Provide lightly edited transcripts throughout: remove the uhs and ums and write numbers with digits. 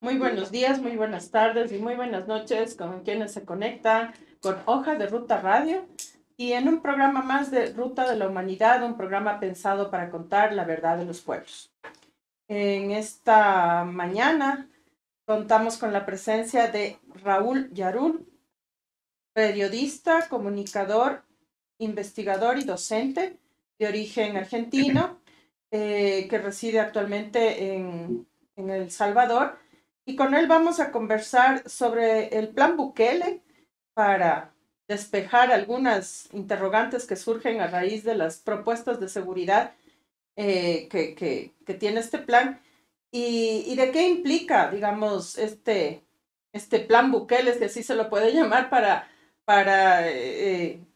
Muy buenos días, muy buenas tardes y muy buenas noches con quienes se conectan con Hoja de Ruta Radio y en un programa más de Ruta de la Humanidad, un programa pensado para contar la verdad de los pueblos. En esta mañana contamos con la presencia de Raúl Yarul, periodista, comunicador, investigador y docente de origen argentino, que reside actualmente en El Salvador. Y con él vamos a conversar sobre el plan Bukele para despejar algunas interrogantes que surgen a raíz de las propuestas de seguridad que tiene este plan y de qué implica, digamos, este plan Bukele, que así se lo puede llamar,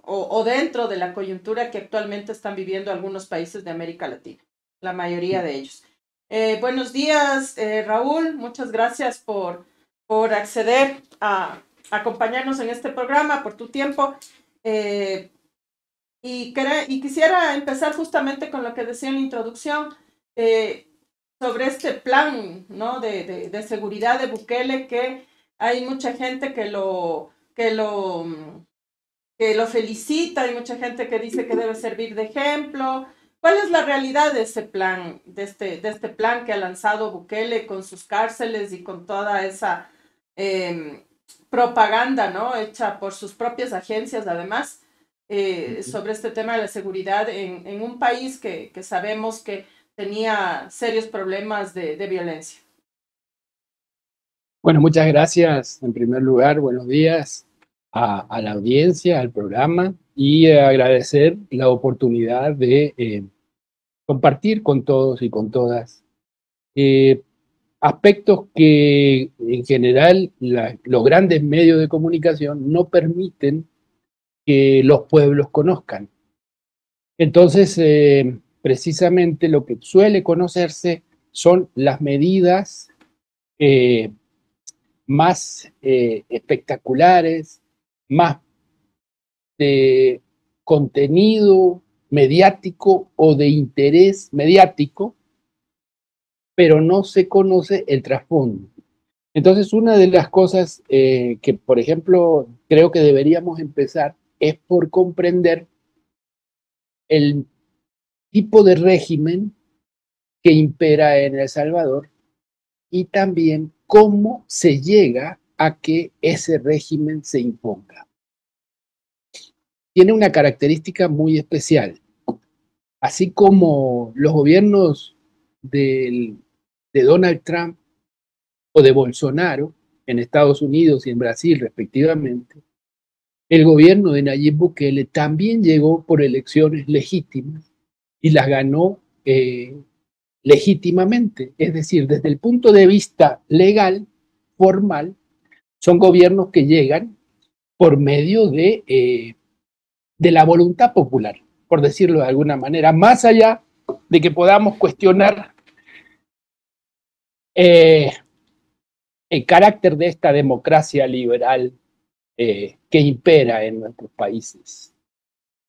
o dentro de la coyuntura que actualmente están viviendo algunos países de América Latina, la mayoría de ellos. Buenos días, Raúl, muchas gracias por acceder a acompañarnos en este programa, por tu tiempo. Eh, y quisiera empezar justamente con lo que decía en la introducción, eh, sobre este plan, ¿no? De seguridad de Bukele, que hay mucha gente que lo felicita, hay mucha gente que dice que debe servir de ejemplo. ¿Cuál es la realidad de ese plan, de este plan que ha lanzado Bukele con sus cárceles y con toda esa eh, propaganda, ¿no? Hecha por sus propias agencias, además, sobre este tema de la seguridad en un país que sabemos que tenía serios problemas de violencia? Bueno, muchas gracias en primer lugar, buenos días a la audiencia, al programa y agradecer la oportunidad de compartir con todos y con todas eh, aspectos que en general los grandes medios de comunicación no permiten que los pueblos conozcan. Entonces, precisamente lo que suele conocerse son las medidas eh, más espectaculares, más de contenido mediático o de interés mediático, pero no se conoce el trasfondo. Entonces, una de las cosas que, por ejemplo, creo que deberíamos empezar es por comprender el tipo de régimen que impera en El Salvador y también cómo se llega a que ese régimen se imponga. Tiene una característica muy especial. Así como los gobiernos de Donald Trump o de Bolsonaro en Estados Unidos y en Brasil respectivamente, el gobierno de Nayib Bukele también llegó por elecciones legítimas y las ganó legítimamente. Es decir, desde el punto de vista legal, formal, son gobiernos que llegan por medio de la voluntad popular, por decirlo de alguna manera, más allá de que podamos cuestionar eh, el carácter de esta democracia liberal que impera en nuestros países.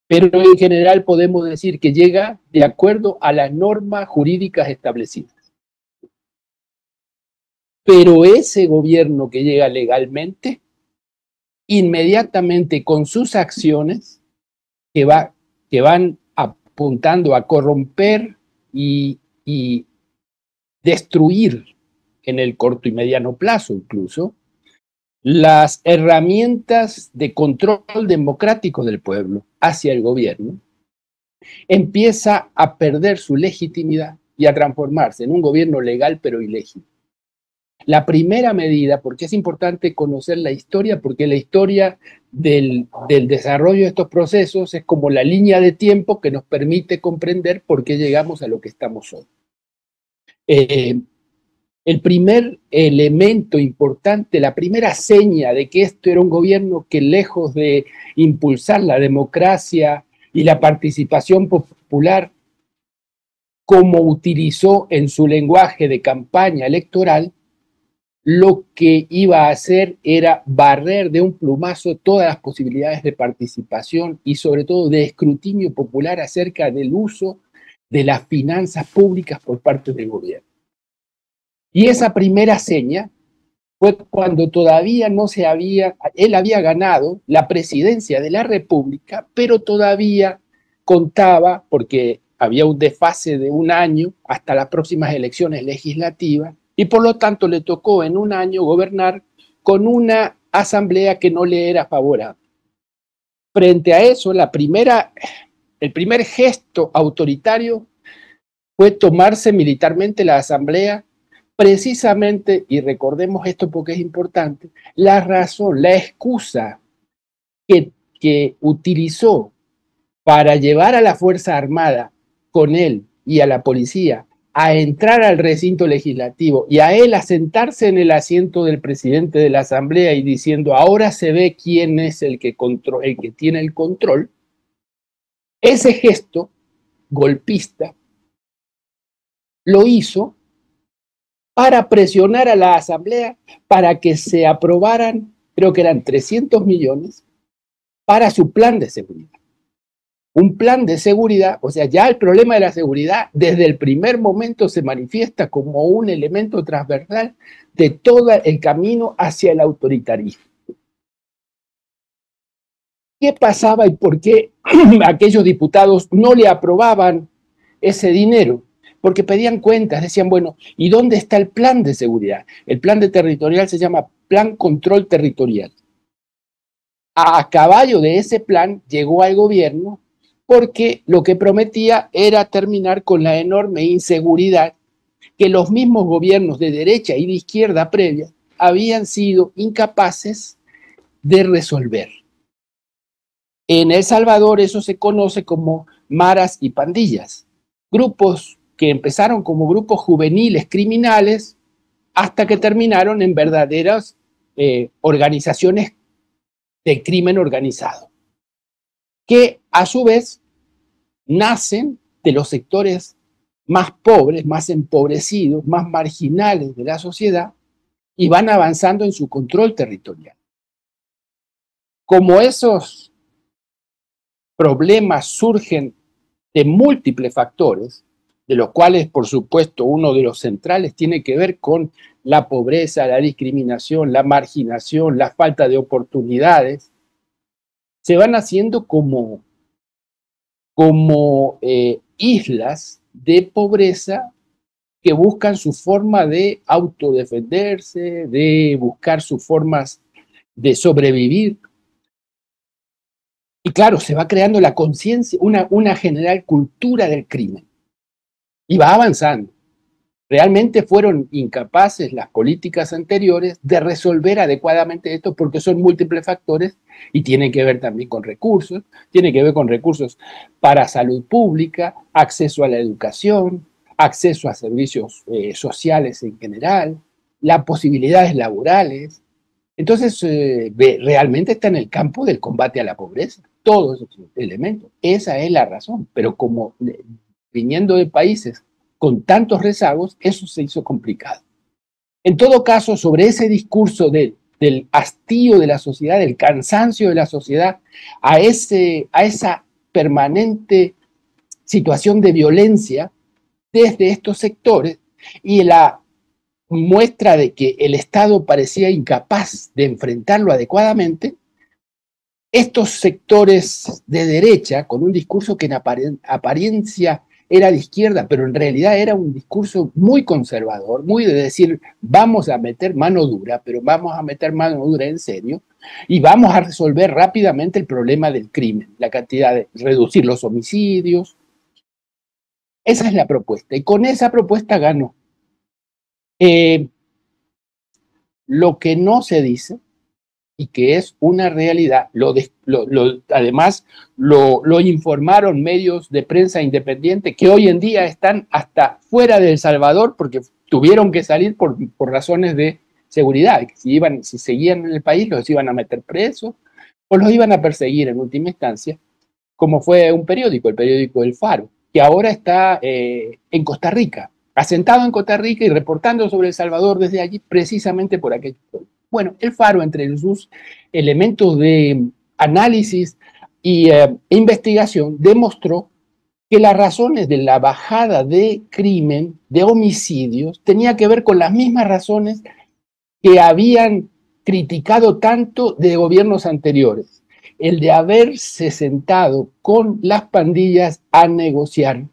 Pero en general podemos decir que llega de acuerdo a las normas jurídicas establecidas. Pero ese gobierno que llega legalmente, inmediatamente con sus acciones que, que van apuntando a corromper y destruir en el corto y mediano plazo incluso las herramientas de control democrático del pueblo hacia el gobierno, empieza a perder su legitimidad y a transformarse en un gobierno legal pero ilegítimo. La primera medida, porque es importante conocer la historia, porque la historia del desarrollo de estos procesos es como la línea de tiempo que nos permite comprender por qué llegamos a lo que estamos hoy. El primer elemento importante, la primera seña de que esto era un gobierno que lejos de impulsar la democracia y la participación popular, como utilizó en su lenguaje de campaña electoral, lo que iba a hacer era barrer de un plumazo todas las posibilidades de participación y sobre todo de escrutinio popular acerca del uso de las finanzas públicas por parte del gobierno. Y esa primera seña fue cuando todavía no se había, él había ganado la presidencia de la República, pero todavía contaba, porque había un desfase de un año hasta las próximas elecciones legislativas, y por lo tanto le tocó en un año gobernar con una asamblea que no le era favorable. Frente a eso, el primer gesto autoritario fue tomarse militarmente la asamblea, precisamente, y recordemos esto porque es importante, la razón, la excusa que utilizó para llevar a la Fuerza Armada con él y a la policía a entrar al recinto legislativo y a él a sentarse en el asiento del presidente de la asamblea y diciendo ahora se ve quién es el que tiene el control, ese gesto golpista lo hizo para presionar a la asamblea para que se aprobaran, creo que eran 300 millones, para su plan de seguridad. Un plan de seguridad, o sea, ya el problema de la seguridad desde el primer momento se manifiesta como un elemento transversal de todo el camino hacia el autoritarismo. ¿Qué pasaba y por qué aquellos diputados no le aprobaban ese dinero? Porque pedían cuentas, decían, bueno, ¿y dónde está el plan de seguridad? El plan de territorial se llama Plan Control Territorial. A caballo de ese plan llegó al gobierno porque lo que prometía era terminar con la enorme inseguridad que los mismos gobiernos de derecha y de izquierda previa habían sido incapaces de resolver. En El Salvador eso se conoce como maras y pandillas, grupos que empezaron como grupos juveniles criminales hasta que terminaron en verdaderas organizaciones de crimen organizado, que a su vez nacen de los sectores más pobres, más empobrecidos, más marginales de la sociedad y van avanzando en su control territorial. Como esos problemas surgen de múltiples factores, de los cuales, por supuesto, uno de los centrales tiene que ver con la pobreza, la discriminación, la marginación, la falta de oportunidades, se van haciendo como islas de pobreza que buscan su forma de autodefenderse, de buscar sus formas de sobrevivir. Y claro, se va creando la conciencia, una general cultura del crimen. Y va avanzando. Realmente fueron incapaces las políticas anteriores de resolver adecuadamente esto porque son múltiples factores y tienen que ver también con recursos, tienen que ver con recursos para salud pública, acceso a la educación, acceso a servicios sociales en general, las posibilidades laborales. Entonces, realmente está en el campo del combate a la pobreza, todos esos elementos. Esa es la razón, pero como viniendo de países con tantos rezagos, eso se hizo complicado. En todo caso, sobre ese discurso del hastío de la sociedad, del cansancio de la sociedad, a esa permanente situación de violencia desde estos sectores y la muestra de que el Estado parecía incapaz de enfrentarlo adecuadamente, estos sectores de derecha, con un discurso que en apariencia era de izquierda, pero en realidad era un discurso muy conservador, muy de decir, vamos a meter mano dura, pero vamos a meter mano dura en serio, y vamos a resolver rápidamente el problema del crimen, la cantidad de reducir los homicidios. Esa es la propuesta, y con esa propuesta ganó. Lo que no se dice, y que es una realidad, además lo informaron medios de prensa independiente que hoy en día están hasta fuera de El Salvador porque tuvieron que salir por razones de seguridad, que si seguían en el país los iban a meter presos o los iban a perseguir en última instancia, como fue un periódico, el periódico El Faro, que ahora está en Costa Rica, asentado en Costa Rica y reportando sobre El Salvador desde allí precisamente por aquello. Bueno, El Faro, entre sus elementos de análisis e investigación, demostró que las razones de la bajada de crimen, de homicidios, tenía que ver con las mismas razones que habían criticado tanto de gobiernos anteriores, el de haberse sentado con las pandillas a negociar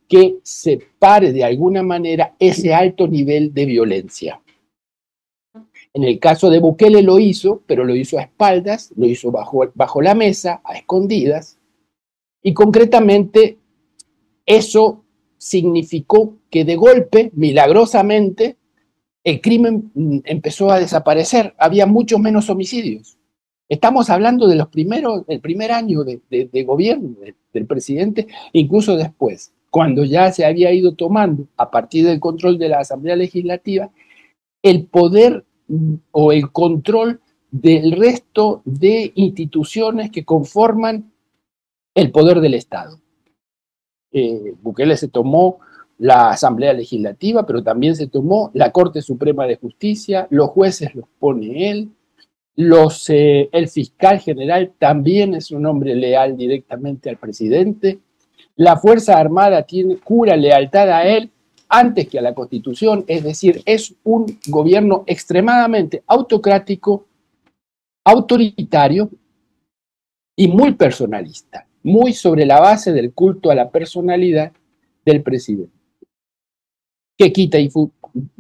que se pare de alguna manera ese alto nivel de violencia. En el caso de Bukele lo hizo, pero lo hizo a espaldas, lo hizo bajo la mesa, a escondidas, y concretamente eso significó que de golpe, milagrosamente, el crimen empezó a desaparecer, había muchos menos homicidios. Estamos hablando de del primer año de gobierno del presidente, incluso después, cuando ya se había ido tomando, a partir del control de la Asamblea Legislativa, el poder o el control del resto de instituciones que conforman el poder del Estado. Bukele se tomó la Asamblea Legislativa, pero también se tomó la Corte Suprema de Justicia, los jueces los pone él, el fiscal general también es un hombre leal directamente al presidente, la Fuerza Armada jura lealtad a él antes que a la Constitución, es decir, es un gobierno extremadamente autocrático, autoritario y muy personalista, muy sobre la base del culto a la personalidad del presidente, que quita y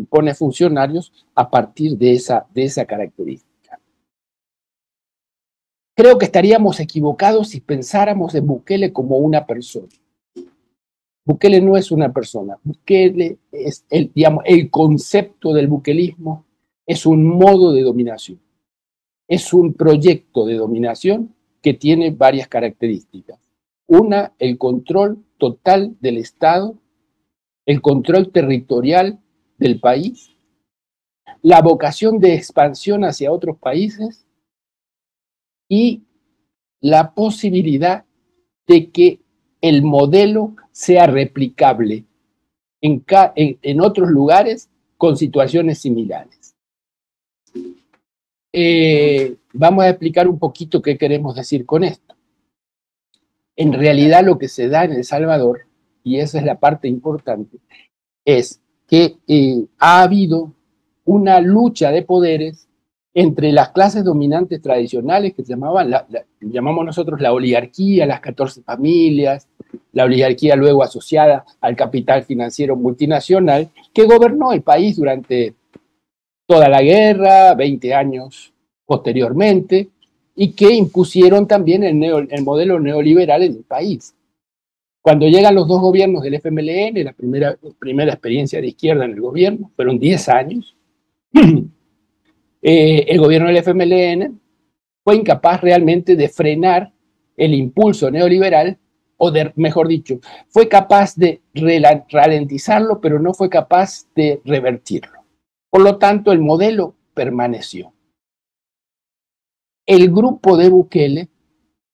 pone funcionarios a partir de esa característica. Creo que estaríamos equivocados si pensáramos en Bukele como una persona. Bukele no es una persona. Bukele es el concepto del bukelismo es un modo de dominación. Es un proyecto de dominación que tiene varias características. Una, el control total del Estado, el control territorial del país, la vocación de expansión hacia otros países y la posibilidad de que el modelo sea replicable en otros lugares con situaciones similares. Vamos a explicar un poquito qué queremos decir con esto. En realidad lo que se da en El Salvador, y esa es la parte importante, es que ha habido una lucha de poderes entre las clases dominantes tradicionales que llamamos nosotros la oligarquía, las 14 familias, la oligarquía luego asociada al capital financiero multinacional, que gobernó el país durante toda la guerra, 20 años posteriormente, y que impusieron también el modelo neoliberal en el país. Cuando llegan los dos gobiernos del FMLN, la primera experiencia de izquierda en el gobierno, fueron 10 años, el gobierno del FMLN fue incapaz realmente de frenar el impulso neoliberal, mejor dicho, fue capaz de ralentizarlo, pero no fue capaz de revertirlo. Por lo tanto, el modelo permaneció. El grupo de Bukele,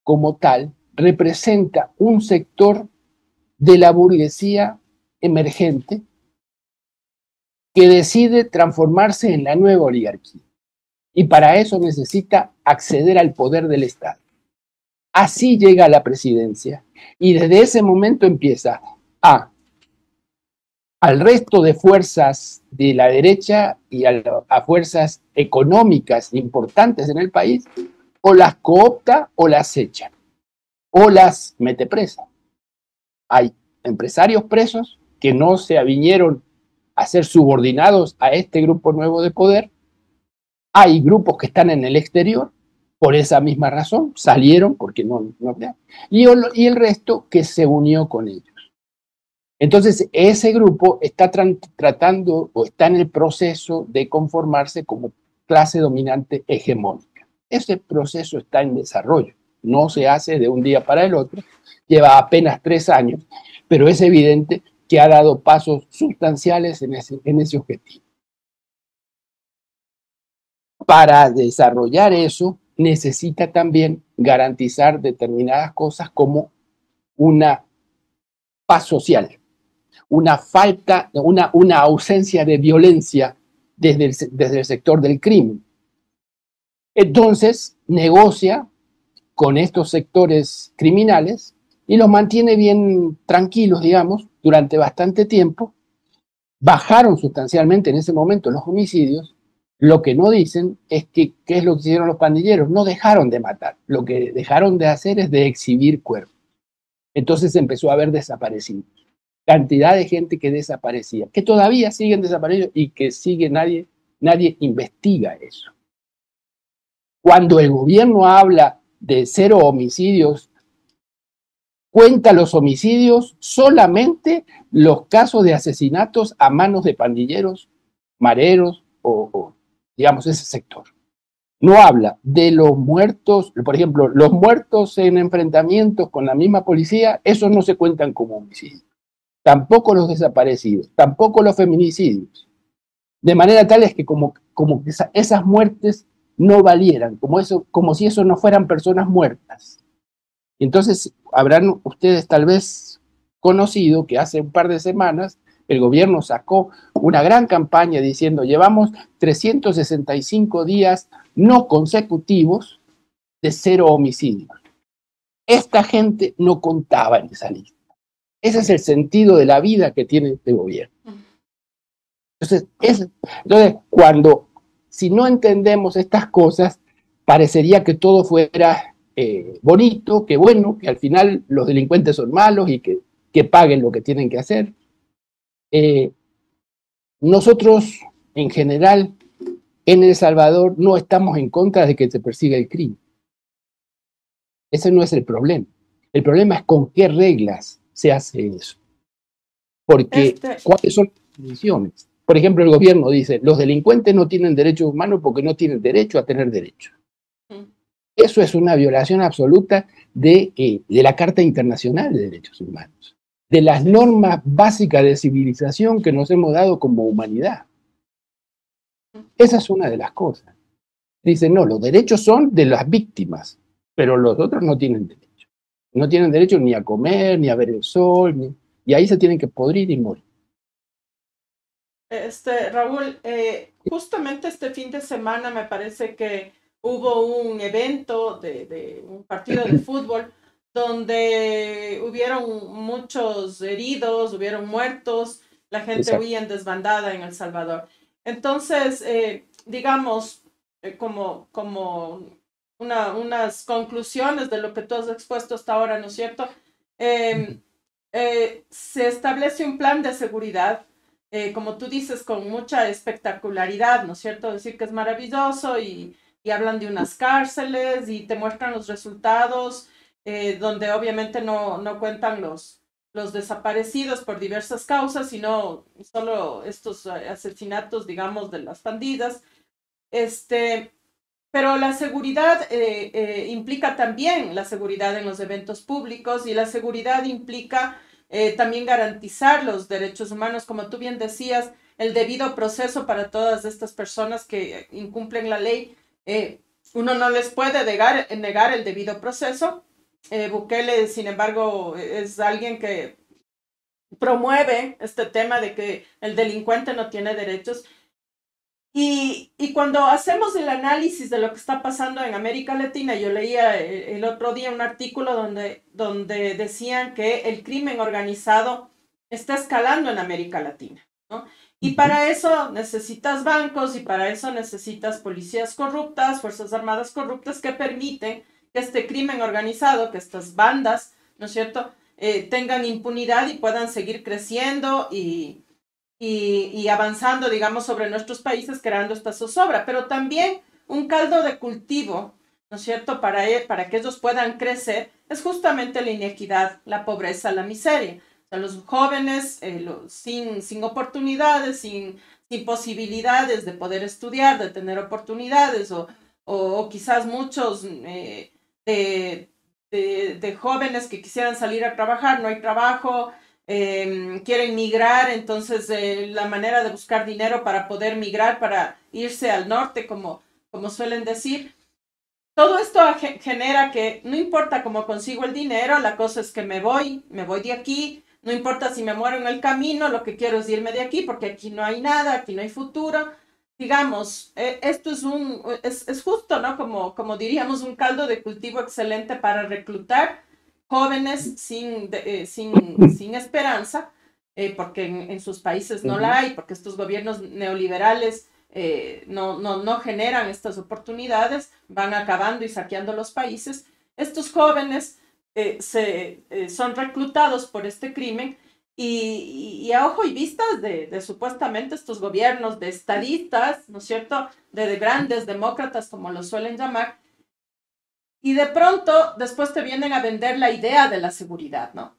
como tal, representa un sector de la burguesía emergente que decide transformarse en la nueva oligarquía. Y para eso necesita acceder al poder del Estado. Así llega a la presidencia y desde ese momento empieza al resto de fuerzas de la derecha y a fuerzas económicas importantes en el país, o las coopta o las echa, o las mete presas. Hay empresarios presos que no se avinieron a ser subordinados a este grupo nuevo de poder. Hay grupos que están en el exterior por esa misma razón, salieron porque no y el resto que se unió con ellos. Entonces, ese grupo está tratando o está en el proceso de conformarse como clase dominante hegemónica. Ese proceso está en desarrollo, no se hace de un día para el otro, lleva apenas 3 años, pero es evidente que ha dado pasos sustanciales en ese objetivo. Para desarrollar eso, necesita también garantizar determinadas cosas como una paz social, una ausencia de violencia desde el sector del crimen. Entonces, negocia con estos sectores criminales y los mantiene bien tranquilos, digamos, durante bastante tiempo. Bajaron sustancialmente en ese momento los homicidios. Lo que no dicen es que, ¿qué es lo que hicieron los pandilleros? No dejaron de matar, lo que dejaron de hacer es de exhibir cuerpos. Entonces empezó a haber desaparecidos, cantidad de gente que desaparecía, que todavía siguen desaparecidos y que sigue nadie investiga eso. Cuando el gobierno habla de 0 homicidios, cuenta los homicidios solamente los casos de asesinatos a manos de pandilleros, mareros o digamos, ese sector. No habla de los muertos, por ejemplo, los muertos en enfrentamientos con la misma policía, esos no se cuentan como homicidios. Tampoco los desaparecidos, tampoco los feminicidios. De manera tal es que como que esas muertes no valieran, como si eso no fueran personas muertas. Entonces, habrán ustedes tal vez conocido que hace un par de semanas el gobierno sacó una gran campaña diciendo llevamos 365 días no consecutivos de 0 homicidios. Esta gente no contaba en esa lista. Ese es el sentido de la vida que tiene este gobierno. Entonces, si no entendemos estas cosas, parecería que todo fuera bonito, que bueno, que al final los delincuentes son malos y que paguen lo que tienen que hacer. Nosotros, en general, en El Salvador no estamos en contra de que se persiga el crimen. Ese no es el problema. El problema es con qué reglas se hace eso. Porque, ¿cuáles son las condiciones? Por ejemplo, el gobierno dice, los delincuentes no tienen derechos humanos porque no tienen derecho a tener derechos. Eso es una violación absoluta de la Carta Internacional de Derechos Humanos, de las normas básicas de civilización que nos hemos dado como humanidad. Esa es una de las cosas. Dicen, no, los derechos son de las víctimas, pero los otros no tienen derecho. No tienen derecho ni a comer, ni a ver el sol, y ahí se tienen que podrir y morir. Raúl, justamente este fin de semana me parece que hubo un evento de un partido de fútbol donde hubieron muchos heridos, hubieron muertos, la gente huía en desbandada en El Salvador. Entonces, digamos, como unas conclusiones de lo que tú has expuesto hasta ahora, ¿no es cierto? Se establece un plan de seguridad, como tú dices, con mucha espectacularidad, ¿no es cierto? Decir que es maravilloso y hablan de unas cárceles y te muestran los resultados, donde obviamente no cuentan los desaparecidos por diversas causas, sino solo estos asesinatos, digamos, de las bandidas. Pero la seguridad implica también la seguridad en los eventos públicos y la seguridad implica también garantizar los derechos humanos, como tú bien decías, el debido proceso para todas estas personas que incumplen la ley. Uno no les puede negar el debido proceso. Bukele, sin embargo, es alguien que promueve este tema de que el delincuente no tiene derechos. Y cuando hacemos el análisis de lo que está pasando en América Latina, yo leía el otro día un artículo donde decían que el crimen organizado está escalando en América Latina, ¿no? Y para eso necesitas bancos y para eso necesitas policías corruptas, fuerzas armadas corruptas que permiten que este crimen organizado, que estas bandas, ¿no es cierto?, tengan impunidad y puedan seguir creciendo y avanzando, digamos, sobre nuestros países, creando esta zozobra, pero también un caldo de cultivo, ¿no es cierto?, para que ellos puedan crecer, es justamente la inequidad, la pobreza, la miseria. O sea, los jóvenes sin oportunidades, sin posibilidades de poder estudiar, de tener oportunidades, o quizás muchos de jóvenes que quisieran salir a trabajar, no hay trabajo, quieren migrar, entonces la manera de buscar dinero para poder migrar, para irse al norte, como suelen decir. Todo esto genera que no importa cómo consigo el dinero, la cosa es que me voy de aquí, no importa si me muero en el camino, lo que quiero es irme de aquí porque aquí no hay nada, aquí no hay futuro. Digamos, esto es justo, ¿no? Como diríamos, un caldo de cultivo excelente para reclutar jóvenes sin esperanza, porque en sus países no la hay, porque estos gobiernos neoliberales no generan estas oportunidades, van acabando y saqueando los países. Estos jóvenes son reclutados por este crimen y a ojo y vistas de supuestamente estos gobiernos de estadistas, ¿no es cierto?, de grandes demócratas, como los suelen llamar, y de pronto después te vienen a vender la idea de la seguridad, ¿no?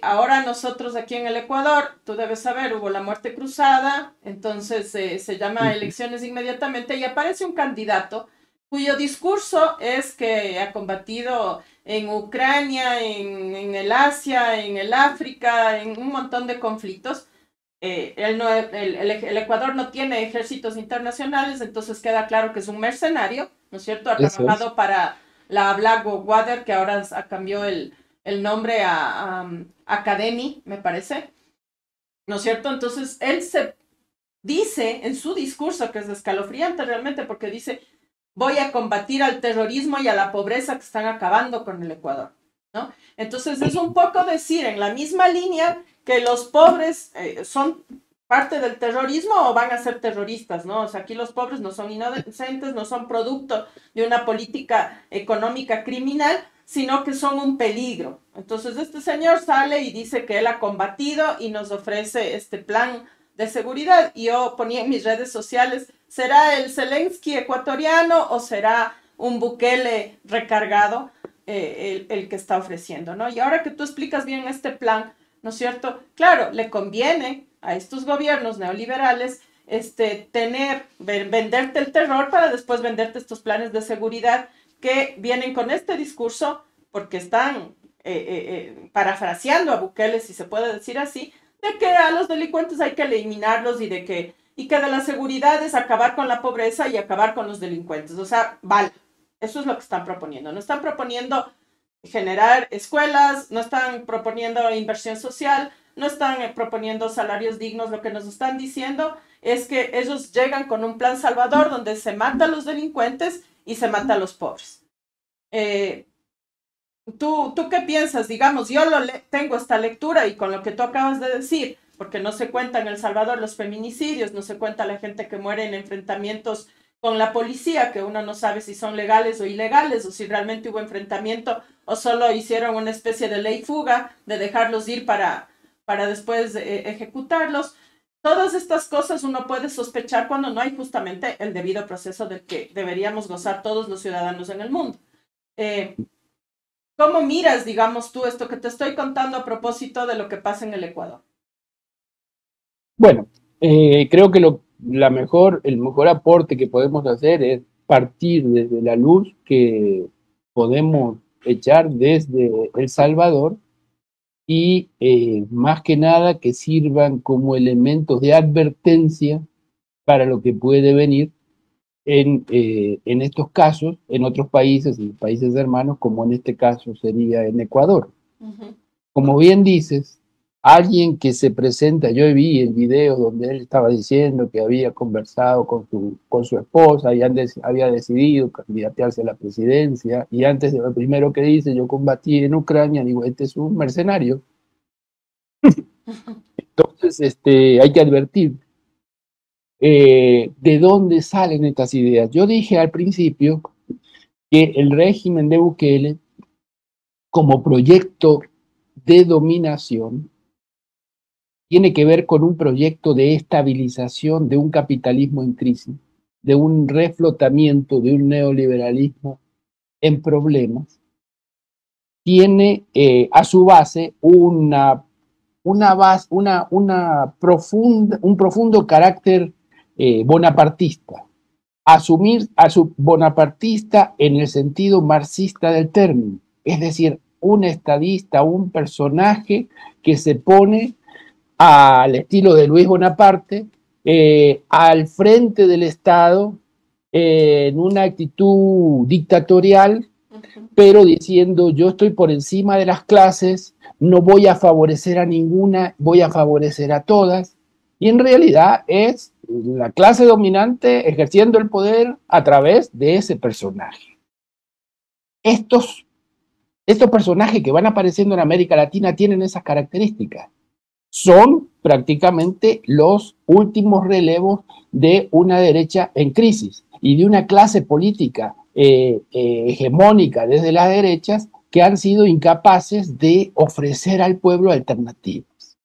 Ahora nosotros aquí en el Ecuador, tú debes saber, hubo la muerte cruzada, entonces se llama elecciones inmediatamente y aparece un candidato cuyo discurso es que ha combatido en Ucrania, en el Asia, en el África, en un montón de conflictos. El Ecuador no tiene ejércitos internacionales, entonces queda claro que es un mercenario, ¿no es cierto? Ha trabajado para la Blackwater, que ahora cambió el nombre a Academy, me parece, ¿no es cierto? Entonces él se dice en su discurso, que es escalofriante realmente, porque dice: voy a combatir al terrorismo y a la pobreza que están acabando con el Ecuador, ¿no? Entonces es un poco decir en la misma línea que los pobres son parte del terrorismo o van a ser terroristas, ¿no? O sea, aquí los pobres no son inocentes, no son producto de una política económica criminal, sino que son un peligro. Entonces este señor sale y dice que él ha combatido y nos ofrece este plan de seguridad. Y yo ponía en mis redes sociales: ¿será el Zelensky ecuatoriano o será un Bukele recargado el que está ofreciendo, ¿no? Y ahora que tú explicas bien este plan, ¿no es cierto? Claro, le conviene a estos gobiernos neoliberales venderte el terror para después venderte estos planes de seguridad que vienen con este discurso porque están parafraseando a Bukele, si se puede decir así, de que a los delincuentes hay que eliminarlos y que de la seguridad es acabar con la pobreza y acabar con los delincuentes. O sea, vale, eso es lo que están proponiendo. No están proponiendo generar escuelas, no están proponiendo inversión social, no están proponiendo salarios dignos. Lo que nos están diciendo es que ellos llegan con un plan salvador donde se mata a los delincuentes y se mata a los pobres. ¿Tú qué piensas? Digamos, yo tengo esta lectura y con lo que tú acabas de decir, porque no se cuenta en El Salvador los feminicidios, no se cuenta la gente que muere en enfrentamientos con la policía, que uno no sabe si son legales o ilegales, o si realmente hubo enfrentamiento, o solo hicieron una especie de ley fuga, de dejarlos ir para después ejecutarlos. Todas estas cosas uno puede sospechar cuando no hay justamente el debido proceso del que deberíamos gozar todos los ciudadanos en el mundo. ¿Cómo miras, digamos tú, esto que te estoy contando a propósito de lo que pasa en el Ecuador? Bueno, creo que el mejor aporte que podemos hacer es partir desde la luz que podemos echar desde El Salvador y más que nada que sirvan como elementos de advertencia para lo que puede venir en estos casos, en otros países, en países hermanos, como en este caso sería en Ecuador. Como bien dices, alguien que se presenta, yo vi el video donde él estaba diciendo que había conversado con su esposa y había decidido candidatearse a la presidencia, y antes de lo primero que dice: yo combatí en Ucrania, digo, este es un mercenario. Entonces, hay que advertir de dónde salen estas ideas. Yo dije al principio que el régimen de Bukele, como proyecto de dominación, tiene que ver con un proyecto de estabilización de un capitalismo en crisis, de un reflotamiento de un neoliberalismo en problemas. Tiene a su base un profundo carácter bonapartista. Bonapartista en el sentido marxista del término, es decir, un estadista, un personaje que se pone al estilo de Luis Bonaparte al frente del Estado en una actitud dictatorial, pero diciendo: yo estoy por encima de las clases, no voy a favorecer a ninguna, voy a favorecer a todas. Y en realidad es la clase dominante ejerciendo el poder a través de ese personaje. Estos Estos personajes que van apareciendo en América Latina tienen esas características. Son prácticamente los últimos relevos de una derecha en crisis y de una clase política hegemónica desde las derechas que han sido incapaces de ofrecer al pueblo alternativas.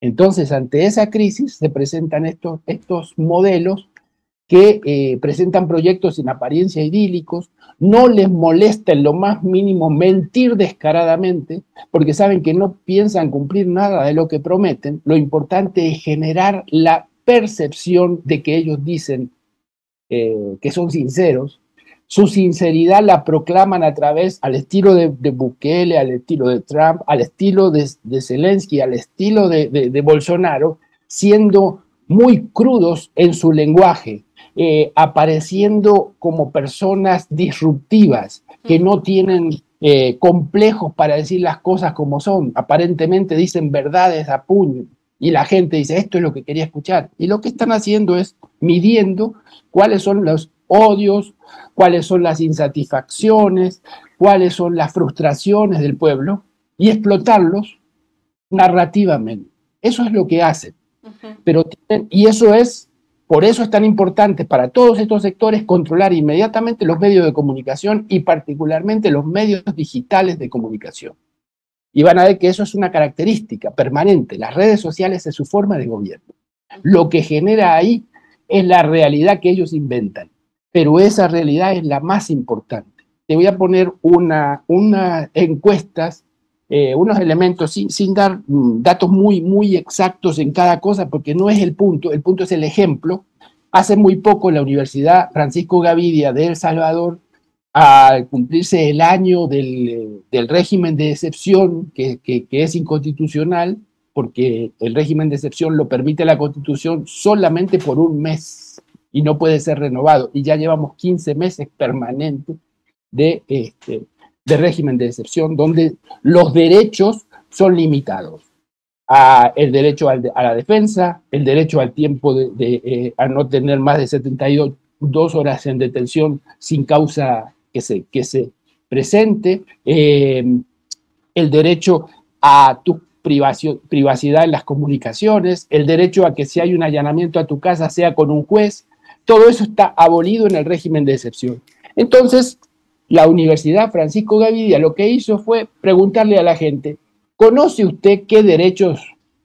Entonces, ante esa crisis se presentan estos modelos que presentan proyectos en apariencia idílicos, no les molesta en lo más mínimo mentir descaradamente, porque saben que no piensan cumplir nada de lo que prometen. Lo importante es generar la percepción de que ellos dicen que son sinceros. Su sinceridad la proclaman a través, al estilo de Bukele, al estilo de Trump, al estilo de Zelensky, al estilo de Bolsonaro, siendo muy crudos en su lenguaje, apareciendo como personas disruptivas, que no tienen complejos para decir las cosas como son. Aparentemente dicen verdades a puño y la gente dice, esto es lo que quería escuchar. Y lo que están haciendo es midiendo cuáles son los odios, cuáles son las insatisfacciones, cuáles son las frustraciones del pueblo y explotarlos narrativamente. Eso es lo que hacen. Pero, y eso es, por eso es tan importante para todos estos sectores controlar inmediatamente los medios de comunicación y particularmente los medios digitales de comunicación. Y van a ver que eso es una característica permanente. Las redes sociales es su forma de gobierno. Lo que genera ahí es la realidad que ellos inventan, pero esa realidad es la más importante. Te voy a poner unas encuestas, unos elementos sin dar datos muy exactos en cada cosa, porque no es el punto es el ejemplo. Hace muy poco la Universidad Francisco Gavidia de El Salvador, al cumplirse el año del régimen de excepción, que es inconstitucional, porque el régimen de excepción lo permite la Constitución solamente por un mes y no puede ser renovado. Y ya llevamos 15 meses permanentes de régimen de excepción, donde los derechos son limitados. El derecho a la defensa, el derecho al tiempo a no tener más de 72 horas en detención sin causa que se presente, el derecho a tu privacidad en las comunicaciones, el derecho a que si hay un allanamiento a tu casa sea con un juez. Todo eso está abolido en el régimen de excepción. Entonces, la Universidad Francisco Gavidia lo que hizo fue preguntarle a la gente, ¿conoce usted qué derechos,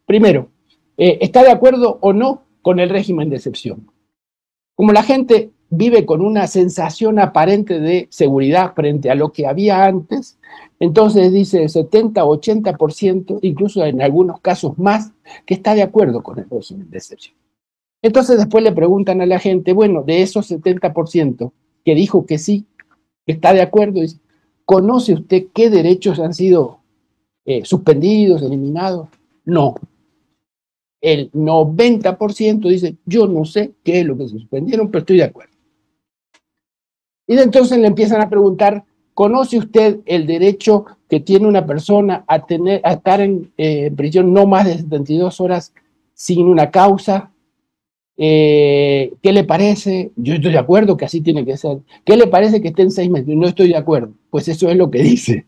primero, está de acuerdo o no con el régimen de excepción? Como la gente vive con una sensación aparente de seguridad frente a lo que había antes, entonces dice el 70-80%, incluso en algunos casos más, que está de acuerdo con el régimen de excepción. Entonces después le preguntan a la gente, bueno, de esos 70% que dijo que sí, que está de acuerdo, dice, ¿conoce usted qué derechos han sido suspendidos, eliminados? No. El 90% dice, yo no sé qué es lo que se suspendieron, pero estoy de acuerdo. Y entonces le empiezan a preguntar, ¿conoce usted el derecho que tiene una persona a estar en prisión no más de 72 horas sin una causa? ¿Qué le parece? Yo estoy de acuerdo que así tiene que ser. ¿Qué le parece que esté en 6 meses? No estoy de acuerdo. Pues eso es lo que dice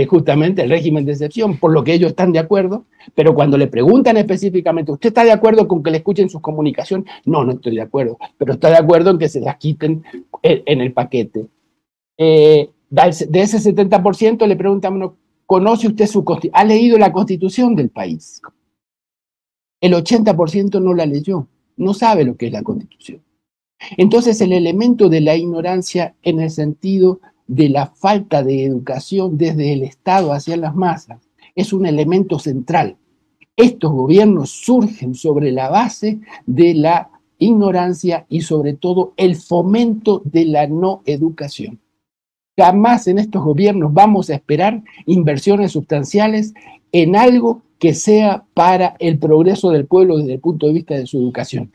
justamente el régimen de excepción, por lo que ellos están de acuerdo, pero cuando le preguntan específicamente, ¿usted está de acuerdo con que le escuchen sus comunicaciones? No, no estoy de acuerdo, pero está de acuerdo en que se las quiten en el paquete. De ese 70% le preguntan, bueno, ¿conoce usted ha leído la Constitución del país? El 80% no la leyó, no sabe lo que es la Constitución. Entonces el elemento de la ignorancia en el sentido de la falta de educación desde el Estado hacia las masas es un elemento central. Estos gobiernos surgen sobre la base de la ignorancia y sobre todo el fomento de la no educación. Jamás en estos gobiernos vamos a esperar inversiones sustanciales en algo que sea para el progreso del pueblo desde el punto de vista de su educación.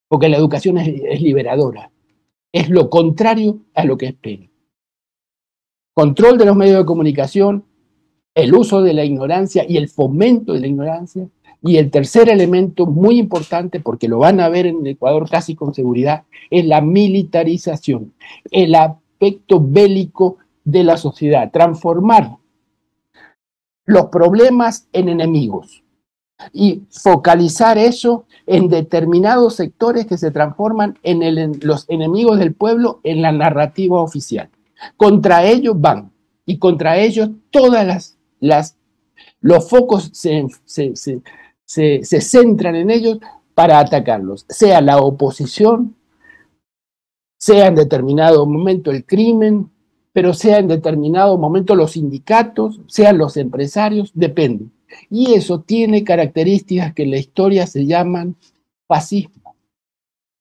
Porque la educación es liberadora. Es lo contrario a lo que espera. Control de los medios de comunicación, el uso de la ignorancia y el fomento de la ignorancia. Y el tercer elemento muy importante, porque lo van a ver en Ecuador casi con seguridad, es la militarización, el aspecto bélico de la sociedad, transformar los problemas en enemigos y focalizar eso en determinados sectores que se transforman en los enemigos del pueblo en la narrativa oficial. Contra ellos van, y contra ellos todas los focos se centran en ellos para atacarlos, sea la oposición, sea en determinado momento el crimen, pero sea en determinado momento los sindicatos, sean los empresarios, depende. Y eso tiene características que en la historia se llaman fascismo.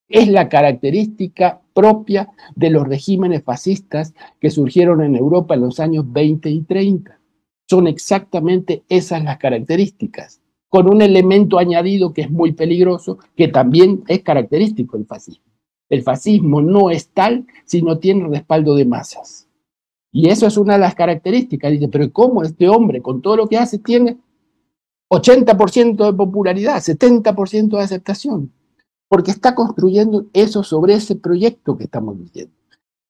Es la característica propia de los regímenes fascistas que surgieron en Europa en los años 20 y 30. Son exactamente esas las características, con un elemento añadido que es muy peligroso, que también es característico del fascismo. El fascismo no es tal si no tiene respaldo de masas. Y eso es una de las características. Dice, pero ¿cómo este hombre, con todo lo que hace, tiene 80% de popularidad, 70% de aceptación? Porque está construyendo eso sobre ese proyecto que estamos viviendo.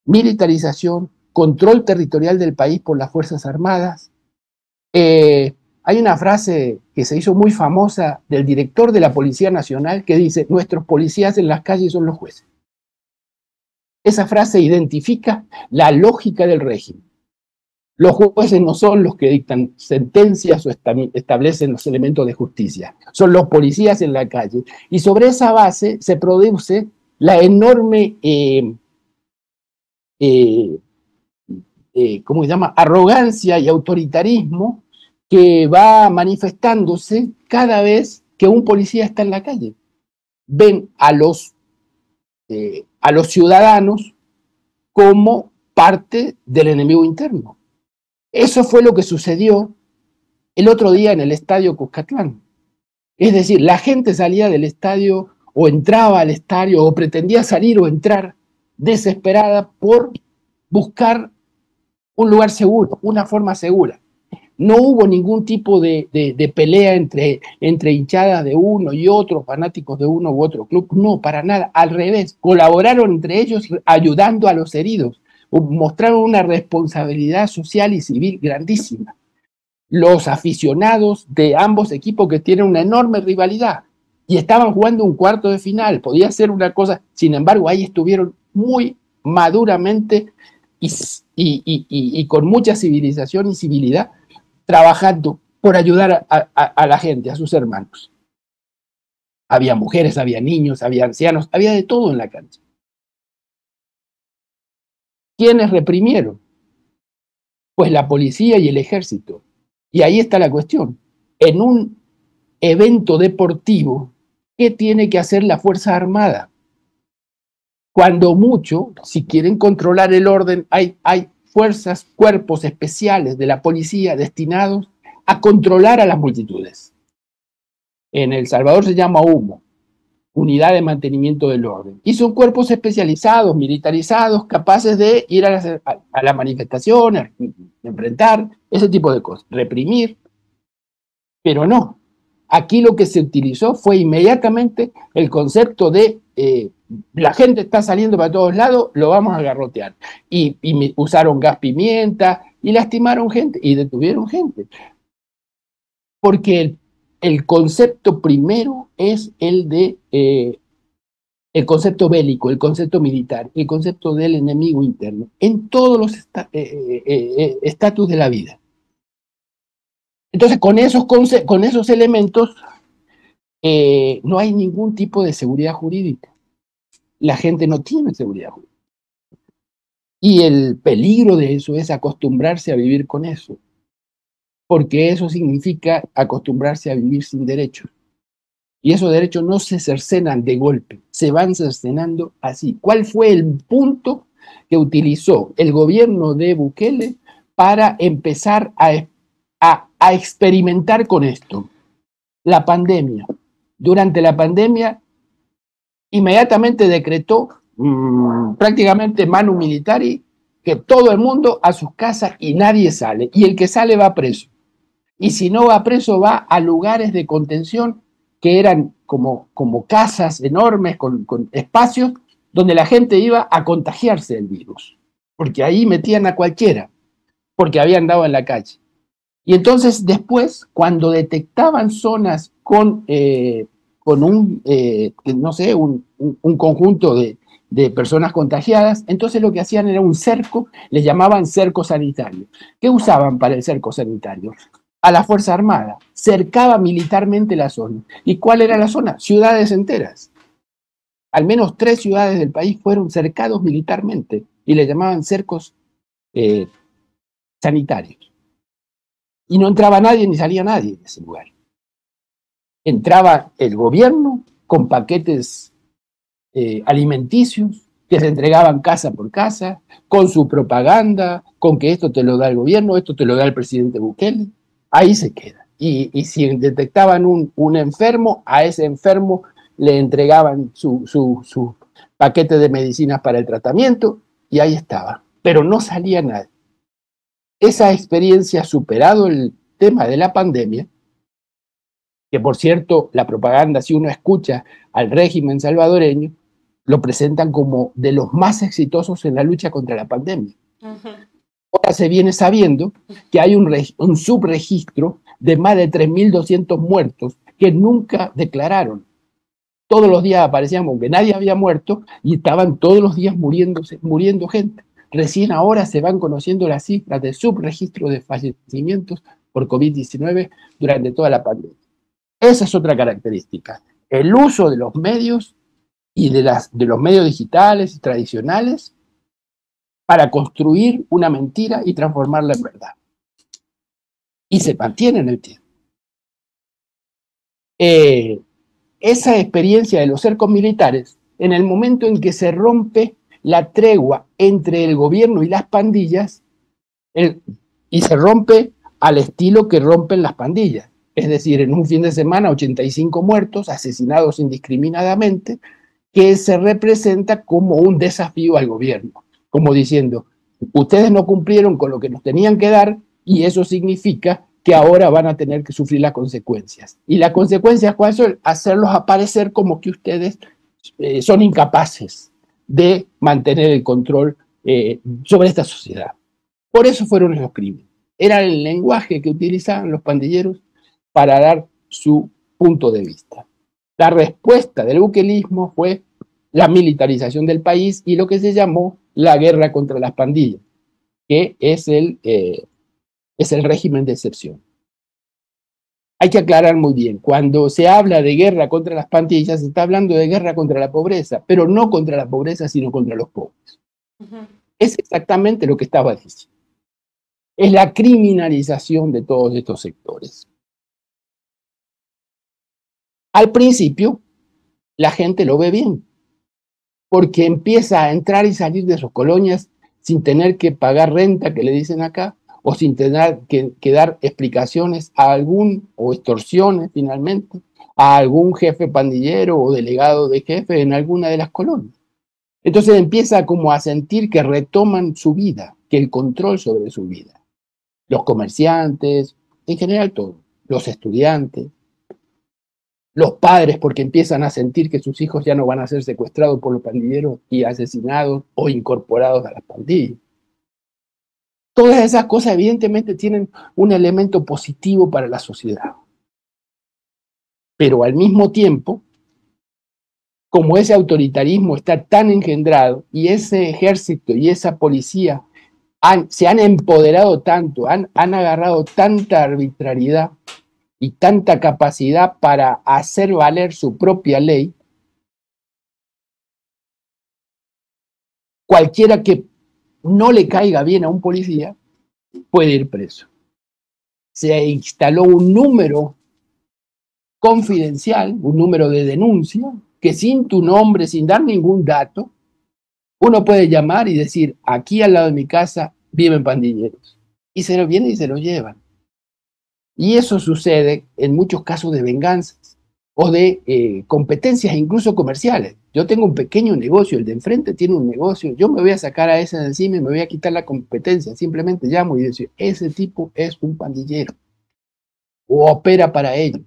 Militarización, control territorial del país por las Fuerzas Armadas. Hay una frase que se hizo muy famosa del director de la Policía Nacional que dice, nuestros policías en las calles son los jueces. Esa frase identifica la lógica del régimen. Los jueces no son los que dictan sentencias o establecen los elementos de justicia, son los policías en la calle. Y sobre esa base se produce la enorme, ¿cómo se llama?, arrogancia y autoritarismo que va manifestándose cada vez que un policía está en la calle. Ven a los ciudadanos como parte del enemigo interno. Eso fue lo que sucedió el otro día en el estadio Cuscatlán. Es decir, la gente salía del estadio o entraba al estadio o pretendía salir o entrar desesperada por buscar un lugar seguro, una forma segura. No hubo ningún tipo de pelea entre hinchadas de uno y otro, fanáticos de uno u otro club. No, para nada. Al revés, colaboraron entre ellos ayudando a los heridos. Mostraron una responsabilidad social y civil grandísima. Los aficionados de ambos equipos que tienen una enorme rivalidad y estaban jugando un cuarto de final, podía ser una cosa, sin embargo ahí estuvieron muy maduramente y con mucha civilización y civilidad trabajando por ayudar a la gente, a sus hermanos. Había mujeres, había niños, había ancianos, había de todo en la cancha. ¿Quiénes reprimieron? Pues la policía y el ejército. Y ahí está la cuestión. En un evento deportivo, ¿qué tiene que hacer la Fuerza Armada? Cuando mucho, si quieren controlar el orden, hay fuerzas, cuerpos especiales de la policía destinados a controlar a las multitudes. En El Salvador se llama UMO, Unidad de Mantenimiento del Orden. Y son cuerpos especializados, militarizados, capaces de ir a la manifestación, a enfrentar ese tipo de cosas, reprimir, pero no. Aquí lo que se utilizó fue inmediatamente el concepto de la gente está saliendo para todos lados, lo vamos a garrotear. Y usaron gas pimienta y lastimaron gente y detuvieron gente. Porque el concepto primero es el de el concepto bélico, el concepto militar, el concepto del enemigo interno, en todos los estatus de la vida. Entonces, con esos elementos no hay ningún tipo de seguridad jurídica. La gente no tiene seguridad jurídica. Y el peligro de eso es acostumbrarse a vivir con eso, porque eso significa acostumbrarse a vivir sin derechos. Y esos derechos no se cercenan de golpe, se van cercenando así. ¿Cuál fue el punto que utilizó el gobierno de Bukele para empezar a experimentar con esto? La pandemia. Durante la pandemia, inmediatamente decretó prácticamente manu militari que todo el mundo a sus casas y nadie sale. Y el que sale va preso. Y si no va preso, va a lugares de contención que eran como casas enormes con espacios donde la gente iba a contagiarse del virus. Porque ahí metían a cualquiera. porque habían dado en la calle. Y entonces después, cuando detectaban zonas con no sé, un conjunto de personas contagiadas, entonces lo que hacían era un cerco, les llamaban cerco sanitario. ¿Qué usaban para el cerco sanitario? A la Fuerza Armada, cercaba militarmente la zona. ¿Y cuál era la zona? Ciudades enteras. Al menos 3 ciudades del país fueron cercados militarmente y le llamaban cercos eh, sanitarios. Y no entraba nadie ni salía nadie de ese lugar. Entraba el gobierno con paquetes alimenticios que se entregaban casa por casa, con su propaganda, con que esto te lo da el gobierno, esto te lo da el presidente Bukele. Ahí se queda. Y si detectaban un enfermo, a ese enfermo le entregaban su paquete de medicinas para el tratamiento y ahí estaba. Pero no salía nadie. Esa experiencia ha superado el tema de la pandemia, que por cierto, la propaganda, si uno escucha al régimen salvadoreño, lo presentan como de los más exitosos en la lucha contra la pandemia. Ahora se viene sabiendo que hay un subregistro de más de 3.200 muertos que nunca declararon. Todos los días aparecían como que nadie había muerto y estaban todos los días muriendo gente. Recién ahora se van conociendo las cifras de subregistro de fallecimientos por COVID-19 durante toda la pandemia. Esa es otra característica. El uso de los medios y de los medios digitales y tradicionales para construir una mentira y transformarla en verdad. Y se mantiene en el tiempo. Esa experiencia de los cercos militares, en el momento en que se rompe la tregua entre el gobierno y las pandillas, y se rompe al estilo que rompen las pandillas. Es decir, en un fin de semana, 85 muertos, asesinados indiscriminadamente, que se representa como un desafío al gobierno, como diciendo, ustedes no cumplieron con lo que nos tenían que dar y eso significa que ahora van a tener que sufrir las consecuencias. Y la consecuencia es cuál es hacerlos aparecer como que ustedes son incapaces de mantener el control sobre esta sociedad. Por eso fueron esos crímenes. Era el lenguaje que utilizaban los pandilleros para dar su punto de vista. La respuesta del buquelismo fue la militarización del país y lo que se llamó la guerra contra las pandillas, que es el régimen de excepción. Hay que aclarar muy bien, cuando se habla de guerra contra las pandillas, se está hablando de guerra contra la pobreza, pero no contra la pobreza, sino contra los pobres. Es exactamente lo que estaba diciendo. Es la criminalización de todos estos sectores. Al principio, la gente lo ve bien, porque empieza a entrar y salir de sus colonias sin tener que pagar renta, que le dicen acá, o sin tener que dar explicaciones a algún, o extorsiones finalmente, a algún jefe pandillero o delegado de jefe en alguna de las colonias. Entonces empieza como a sentir que retoman su vida, que el control sobre su vida. Los comerciantes, en general todos, los estudiantes, los padres porque empiezan a sentir que sus hijos ya no van a ser secuestrados por los pandilleros y asesinados o incorporados a las pandillas. Todas esas cosas evidentemente tienen un elemento positivo para la sociedad. Pero al mismo tiempo, como ese autoritarismo está tan engendrado y ese ejército y esa policía se han empoderado tanto, han agarrado tanta arbitrariedad y tanta capacidad para hacer valer su propia ley, cualquiera que no le caiga bien a un policía puede ir preso. Se instaló un número confidencial, un número de denuncia, que sin tu nombre, sin dar ningún dato, uno puede llamar y decir, aquí al lado de mi casa viven pandilleros. Y se lo vienen y se lo llevan. Y eso sucede en muchos casos de venganzas o de competencias incluso comerciales. Yo tengo un pequeño negocio, el de enfrente tiene un negocio, yo me voy a sacar a ese de encima y me voy a quitar la competencia. Simplemente llamo y digo, ese tipo es un pandillero o opera para ellos.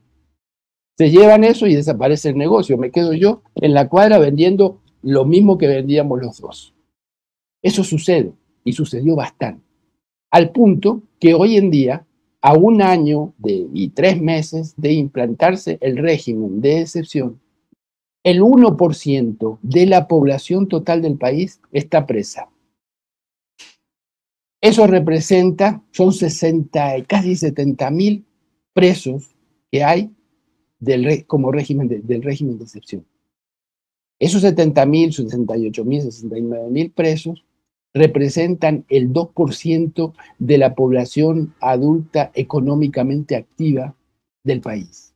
Se llevan eso y desaparece el negocio. Me quedo yo en la cuadra vendiendo lo mismo que vendíamos los dos. Eso sucede y sucedió bastante. al punto que hoy en día, a un año y 3 meses de implantarse el régimen de excepción, el 1% de la población total del país está presa. Eso representa, son 60, casi 70.000 presos que hay como del régimen de excepción. Esos 70.000, 68.000, 69.000 presos representan el 2% de la población adulta económicamente activa del país.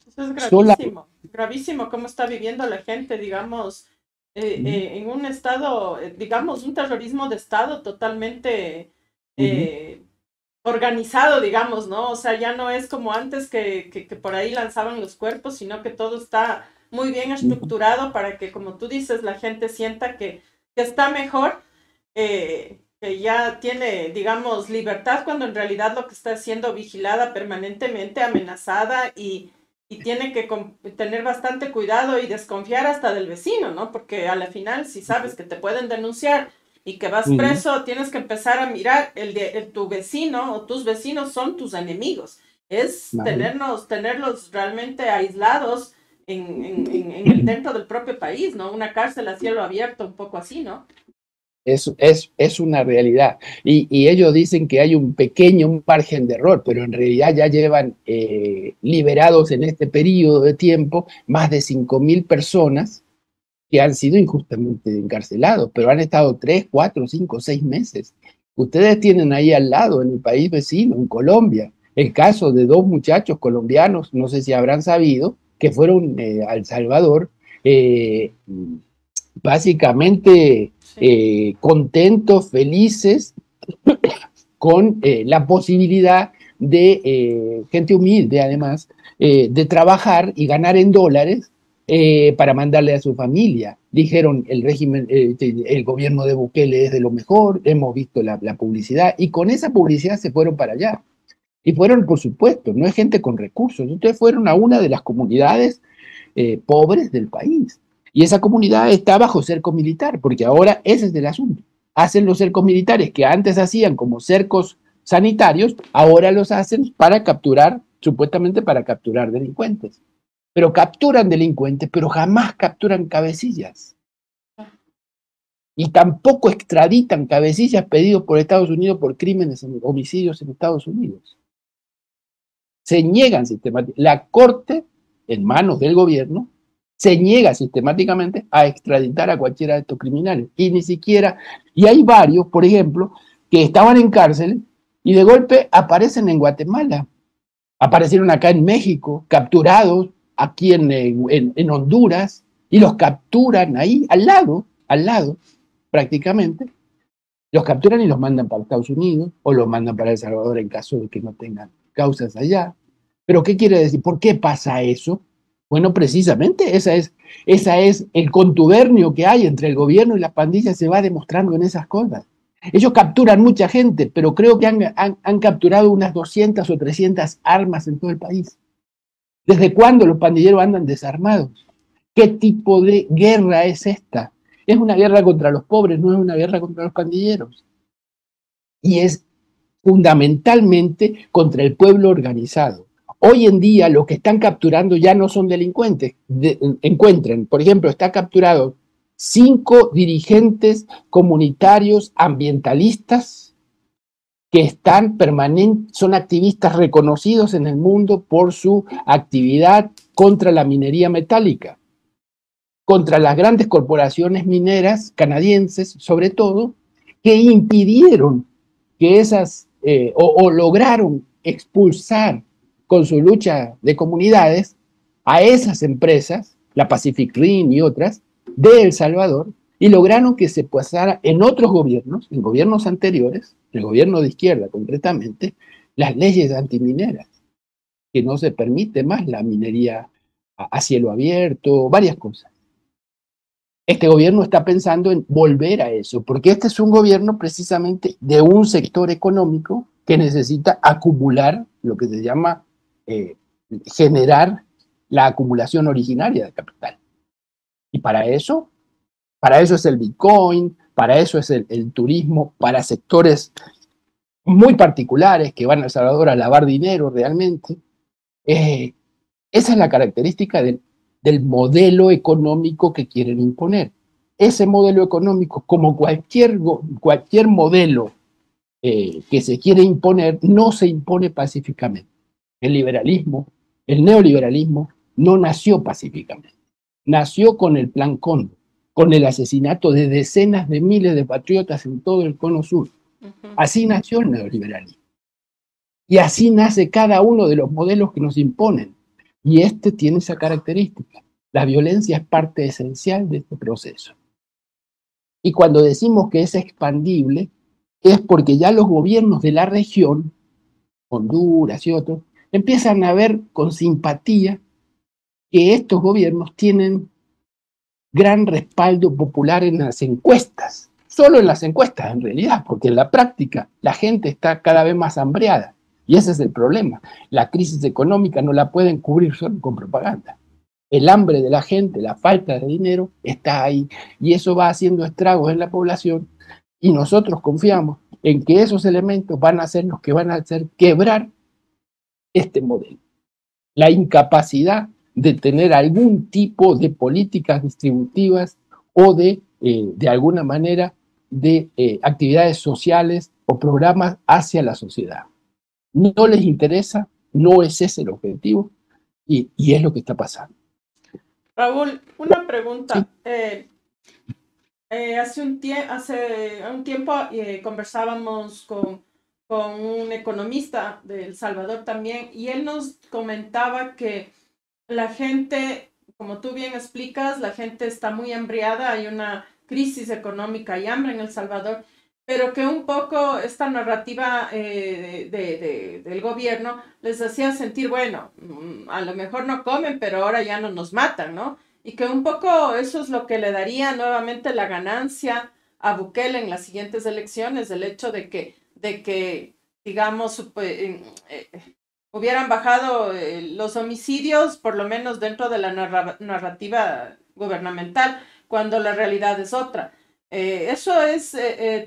Eso es gravísimo, gravísimo cómo está viviendo la gente, digamos, en un estado, digamos, un terrorismo de estado totalmente organizado, digamos, ¿no? O sea, ya no es como antes que por ahí lanzaban los cuerpos, sino que todo está muy bien estructurado para que, como tú dices, la gente sienta que está mejor, que ya tiene, digamos, libertad, cuando en realidad lo que está siendo vigilada permanentemente, amenazada y tiene que tener bastante cuidado y desconfiar hasta del vecino, ¿no? Porque a la final, si sabes que te pueden denunciar y que vas preso, tienes que empezar a mirar tu vecino o tus vecinos son tus enemigos. Es tenerlos realmente aislados dentro del propio país, ¿no? Una cárcel a cielo abierto, un poco así, ¿no? Es una realidad. Y ellos dicen que hay un pequeño margen de error, pero en realidad ya llevan liberados en este periodo de tiempo más de 5.000 personas que han sido injustamente encarcelados, pero han estado 3, 4, 5, 6 meses. Ustedes tienen ahí al lado, en el país vecino, en Colombia, el caso de 2 muchachos colombianos, no sé si habrán sabido, que fueron a El Salvador, básicamente contentos, felices, con la posibilidad de gente humilde, además, de trabajar y ganar en dólares para mandarle a su familia. Dijeron, el régimen, el gobierno de Bukele es de lo mejor, hemos visto la publicidad, y con esa publicidad se fueron para allá. Y fueron, por supuesto, no es gente con recursos, ustedes fueron a una de las comunidades pobres del país. Y esa comunidad está bajo cerco militar, porque ahora ese es el asunto. Hacen los cercos militares que antes hacían como cercos sanitarios, ahora los hacen para capturar, supuestamente para capturar delincuentes. Pero capturan delincuentes, pero jamás capturan cabecillas. Y tampoco extraditan cabecillas pedidos por Estados Unidos por crímenes, homicidios en Estados Unidos. Se niegan sistemáticamente. La Corte, en manos del gobierno, se niega sistemáticamente a extraditar a cualquiera de estos criminales. Y ni siquiera, y hay varios, por ejemplo, que estaban en cárcel y de golpe aparecen en Guatemala. Aparecieron acá en México, capturados aquí en Honduras, y los capturan ahí, al lado, prácticamente. Los capturan y los mandan para Estados Unidos, o los mandan para El Salvador en caso de que no tengan causas allá. ¿Pero qué quiere decir? ¿Por qué pasa eso? Bueno, precisamente esa es el contubernio que hay entre el gobierno y las pandillas, se va demostrando en esas cosas. Ellos capturan mucha gente, pero creo que han capturado unas 200 o 300 armas en todo el país. ¿Desde cuándo los pandilleros andan desarmados? ¿Qué tipo de guerra es esta? Es una guerra contra los pobres, no es una guerra contra los pandilleros. Y es fundamentalmente contra el pueblo organizado. Hoy en día los que están capturando ya no son delincuentes. Encuentren, por ejemplo, está capturado 5 dirigentes comunitarios ambientalistas que están son activistas reconocidos en el mundo por su actividad contra la minería metálica, contra las grandes corporaciones mineras canadienses, sobre todo, que impidieron que o lograron expulsar con su lucha de comunidades a esas empresas, la Pacific Rim y otras, de El Salvador, y lograron que se pasara en otros gobiernos, en gobiernos anteriores, el gobierno de izquierda concretamente, las leyes antimineras, que no se permite más la minería a cielo abierto, varias cosas. Este gobierno está pensando en volver a eso, porque este es un gobierno precisamente de un sector económico que necesita acumular lo que se llama generar la acumulación originaria de capital. Y para eso Para eso es el Bitcoin, para eso es el turismo, para sectores muy particulares que van a El Salvador a lavar dinero realmente. Esa es la característica del modelo económico que quieren imponer. Ese modelo económico, como cualquier modelo que se quiere imponer, no se impone pacíficamente. El liberalismo, el neoliberalismo, no nació pacíficamente. Nació con el Plan Cóndor, con el asesinato de decenas de miles de patriotas en todo el cono sur. Así nació el neoliberalismo. Y así nace cada uno de los modelos que nos imponen. Y este tiene esa característica. La violencia es parte esencial de este proceso. Y cuando decimos que es expandible, es porque ya los gobiernos de la región, Honduras y otros, empiezan a ver con simpatía que estos gobiernos tienen gran respaldo popular en las encuestas. Solo en las encuestas, en realidad, porque en la práctica la gente está cada vez más hambreada. Y ese es el problema. La crisis económica no la pueden cubrir solo con propaganda. El hambre de la gente, la falta de dinero, está ahí. Y eso va haciendo estragos en la población. Y nosotros confiamos en que esos elementos van a ser los que van a hacer quebrar este modelo. La incapacidad de tener algún tipo de políticas distributivas o de alguna manera, de actividades sociales o programas hacia la sociedad. No les interesa, no es ese el objetivo y es lo que está pasando. Raúl, una pregunta. Sí. Hace un tiempo conversábamos con un economista de El Salvador también, y él nos comentaba que la gente, como tú bien explicas, la gente está muy hambriada, hay una crisis económica y hambre en El Salvador, pero que un poco esta narrativa del gobierno les hacía sentir, bueno, a lo mejor no comen, pero ahora ya no nos matan, ¿no? Y que un poco eso es lo que le daría nuevamente la ganancia a Bukele en las siguientes elecciones, el hecho de que digamos, hubieran bajado los homicidios, por lo menos dentro de la narrativa gubernamental, cuando la realidad es otra. Eso es,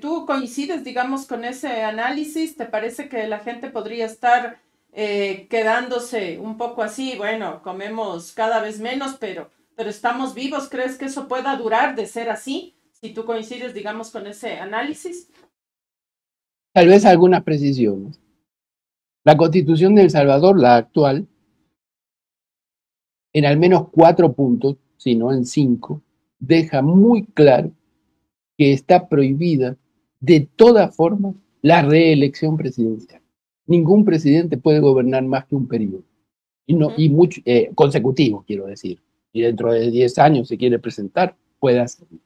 ¿tú coincides, digamos, con ese análisis? ¿Te parece que la gente podría estar quedándose un poco así? Bueno, comemos cada vez menos, pero estamos vivos. ¿Crees que eso pueda durar de ser así? Si tú coincides, digamos, con ese análisis. Tal vez algunas precisiones. La Constitución de El Salvador, la actual, en al menos 4 puntos, si no en 5, deja muy claro que está prohibida de todas formas la reelección presidencial. Ningún presidente puede gobernar más que un periodo. Consecutivo, quiero decir. Y dentro de 10 años se quiere presentar, puede hacerlo.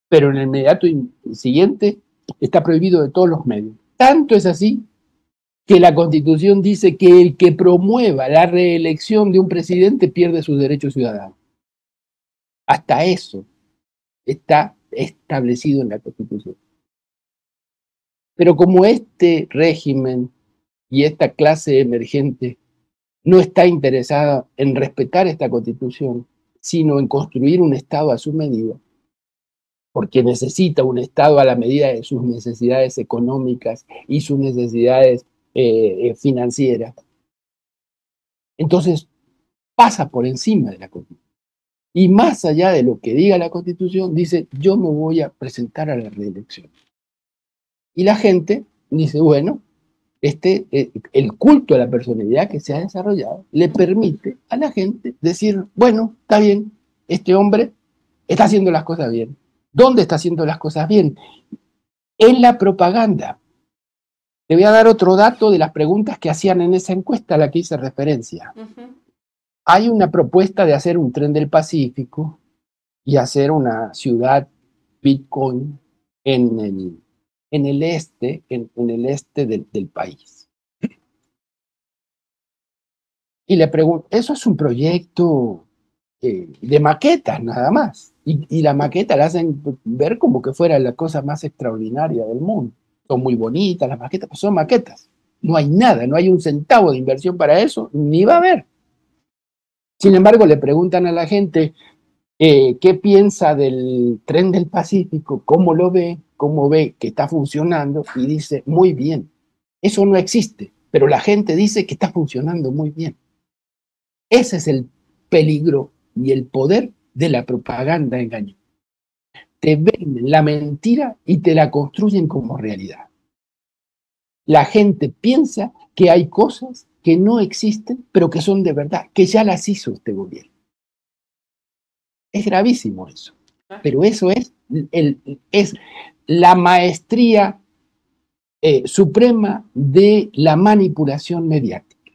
Pero en el inmediato siguiente está prohibido de todos los medios. Tanto es así que la Constitución dice que el que promueva la reelección de un presidente pierde sus derechos ciudadanos. Hasta eso está establecido en la Constitución. Pero como este régimen y esta clase emergente no está interesada en respetar esta Constitución, sino en construir un Estado a su medida, porque necesita un Estado a la medida de sus necesidades económicas y sus necesidades financieras, entonces pasa por encima de la Constitución. Y más allá de lo que diga la Constitución, dice, yo me voy a presentar a la reelección. Y la gente dice, bueno, el culto a la personalidad que se ha desarrollado le permite a la gente decir, bueno, está bien, este hombre está haciendo las cosas bien. ¿Dónde está haciendo las cosas bien? En la propaganda. Te voy a dar otro dato de las preguntas que hacían en esa encuesta a la que hice referencia. Hay una propuesta de hacer un tren del Pacífico y hacer una ciudad Bitcoin en el este del país. Y le pregunto, eso es un proyecto de maquetas nada más. Y la maqueta la hacen ver como que fuera la cosa más extraordinaria del mundo. Son muy bonitas las maquetas, pero son maquetas. No hay nada, no hay un centavo de inversión para eso, ni va a haber. Sin embargo, le preguntan a la gente, ¿Qué piensa del tren del Pacífico? ¿Cómo lo ve? ¿Cómo ve que está funcionando? Y dice, muy bien. Eso no existe, pero la gente dice que está funcionando muy bien. Ese es el peligro y el poder de la propaganda engañosa. Te venden la mentira y te la construyen como realidad. La gente piensa que hay cosas que no existen, pero que son de verdad, que ya las hizo este gobierno. Es gravísimo eso. Pero eso es la maestría suprema de la manipulación mediática.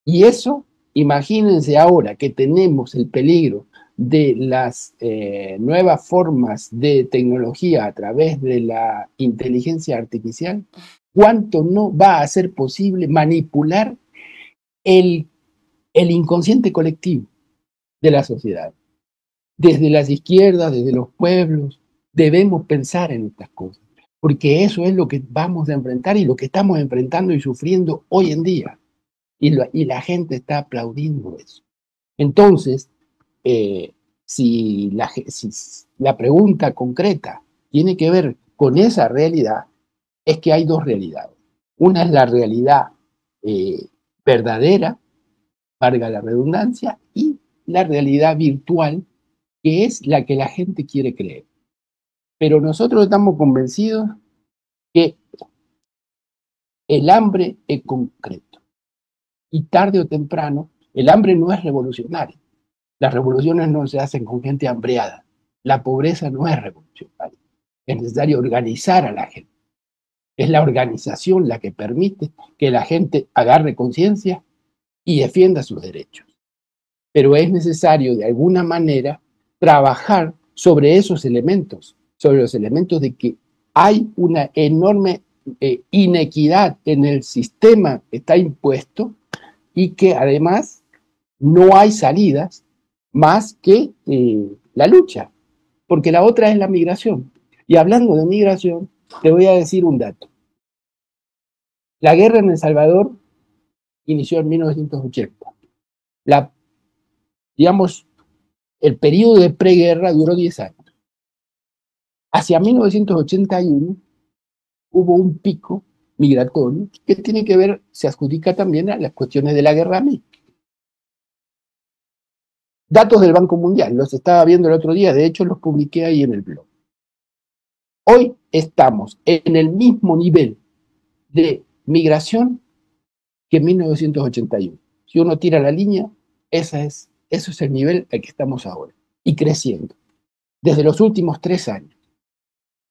Y eso, imagínense ahora que tenemos el peligro de las nuevas formas de tecnología a través de la inteligencia artificial, ¿cuánto no va a ser posible manipular el inconsciente colectivo de la sociedad? Desde las izquierdas, desde los pueblos, debemos pensar en estas cosas, porque eso es lo que vamos a enfrentar y lo que estamos enfrentando y sufriendo hoy en día. Y la gente está aplaudiendo eso. Entonces, si la pregunta concreta tiene que ver con esa realidad, es que hay dos realidades. Una es la realidad verdadera, valga la redundancia, y la realidad virtual, que es la que la gente quiere creer. Pero nosotros estamos convencidos que el hambre es concreto. Y tarde o temprano, el hambre no es revolucionario. Las revoluciones no se hacen con gente hambreada. La pobreza no es revolucionaria. Es necesario organizar a la gente. Es la organización la que permite que la gente agarre conciencia y defienda sus derechos. Pero es necesario, de alguna manera, trabajar sobre esos elementos, sobre los elementos de que hay una enorme inequidad en el sistema que está impuesto y que además no hay salidas más que la lucha, porque la otra es la migración. Y hablando de migración, te voy a decir un dato. La guerra en El Salvador inició en 1980. Digamos, el periodo de preguerra duró 10 años. Hacia 1981 hubo un pico migratorio que tiene que ver, se adjudica también a las cuestiones de la guerra misma. Datos del Banco Mundial, los estaba viendo el otro día, de hecho los publiqué ahí en el blog. Hoy estamos en el mismo nivel de migración que en 1981. Si uno tira la línea, eso es el nivel al que estamos ahora, y creciendo, desde los últimos 3 años.